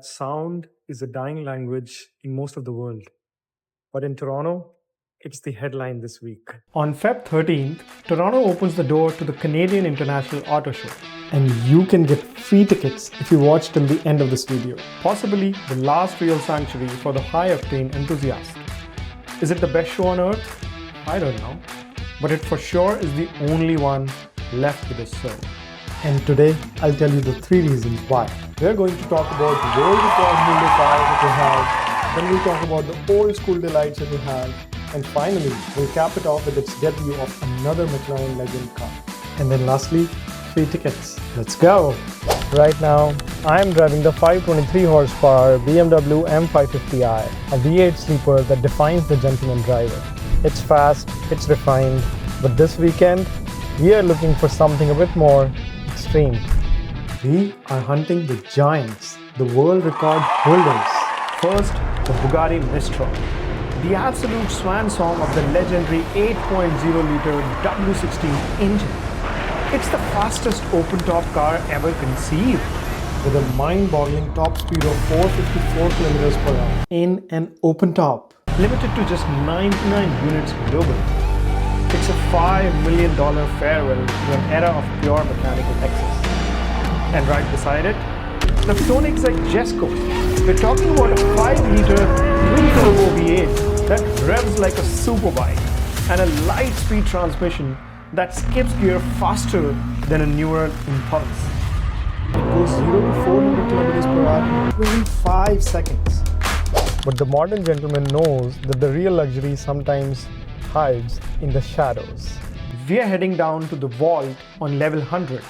that sound is a dying language in most of the world. But in Toronto, it's the headline this week. On Feb 13th, Toronto opens the door to the Canadian International Auto Show. And you can get free tickets if you watch till the end of this video. Possibly the last real sanctuary for the high-octane enthusiast. Is it the best show on earth? I don't know. But it for sure is the only one left to this show. And today, I'll tell you the 3 reasons why. We're going to talk about the world record holder cars that we have, then we'll talk about the old school delights that we have, and finally, we'll cap it off with its debut of another McLaren legend car. And then lastly, free tickets. Let's go! Right now, I'm driving the 523 horsepower BMW M550i, a V8 sleeper that defines the gentleman driver. It's fast, it's refined, but this weekend, we are looking for something a bit more extreme. We are hunting the giants, the world record holders. First, the Bugatti Mistral, the absolute swan song of the legendary 8.0-liter W16 engine. It's the fastest open-top car ever conceived, with a mind-boggling top speed of 454 km per hour in an open top, limited to just 99 units globally. It's a $5 million farewell to an era of pure mechanical excess. And right beside it, the Koenigsegg Jesko. We're talking about a 5-liter twin-turbo V8 that revs like a superbike and a light-speed transmission that skips gear faster than a newer Impulse. It goes 0 to 400 km per hour in 25 seconds. But the modern gentleman knows that the real luxury sometimes hides in the shadows. We are heading down to the vault on level 100,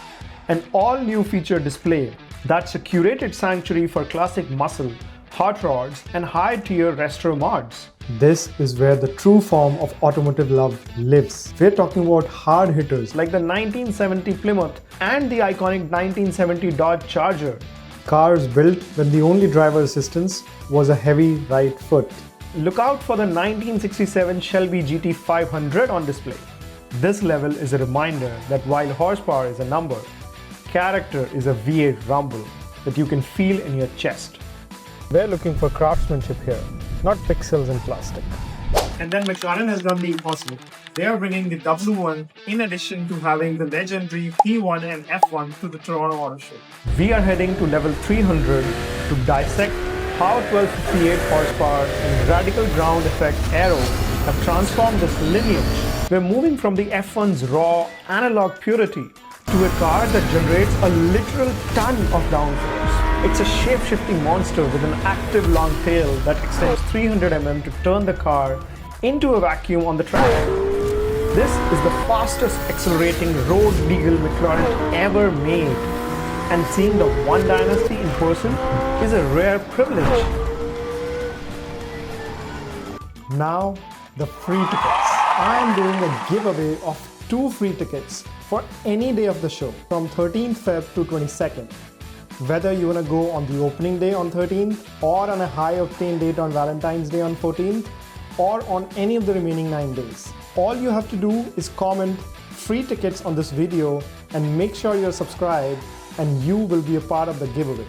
an all-new feature display that's a curated sanctuary for classic muscle, hot rods, and high-tier retro mods. This is where the true form of automotive love lives. We're talking about hard hitters like the 1970 Plymouth and the iconic 1970 Dodge Charger. Cars built when the only driver assistance was a heavy right foot. Look out for the 1967 Shelby GT500 on display. This level is a reminder that while horsepower is a number, character is a V8 rumble that you can feel in your chest. We're looking for craftsmanship here, not pixels and plastic. And then McLaren has done the impossible. They are bringing the W1 in addition to having the legendary P1 and F1 to the Toronto Auto Show. We are heading to level 300 to dissect how 1258 horsepower and radical ground effect aero have transformed this lineage. We're moving from the F1's raw analog purity to a car that generates a literal ton of downforce. It's a shape-shifting monster with an active long tail that extends 300 mm to turn the car into a vacuum on the track. This is the fastest accelerating road-legal McLaren ever made. And seeing the One Dynasty in person is a rare privilege. Now, the free tickets. I am doing a giveaway of 2 free tickets for any day of the show from 13th Feb to 22nd. Whether you want to go on the opening day on 13th or on a high-octane date on Valentine's Day on 14th or on any of the remaining 9 days. All you have to do is comment free tickets on this video and make sure you're subscribed, and you will be a part of the giveaway.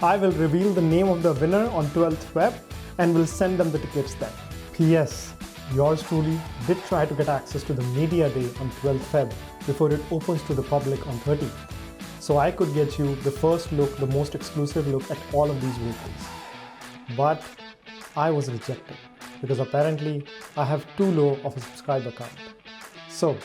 I will reveal the name of the winner on 12th Feb and will send them the tickets then. P.S. Yours truly did try to get access to the media day on 12th Feb before it opens to the public on 13th. So I could get you the first look, the most exclusive look at all of these vehicles. But I was rejected because apparently I have too low of a subscriber count. So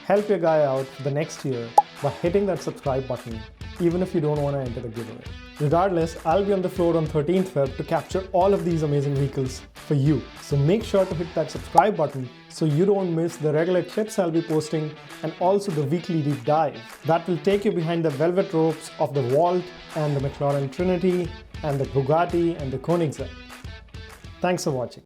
help your guy out for the next year by hitting that subscribe button, even if you don't want to enter the giveaway. Regardless, I'll be on the floor on 13th Feb to capture all of these amazing vehicles for you. So make sure to hit that subscribe button so you don't miss the regular clips I'll be posting and also the weekly deep dive. That will take you behind the velvet ropes of the Vault and the McLaren Trinity and the Bugatti and the Koenigsegg. Thanks for watching.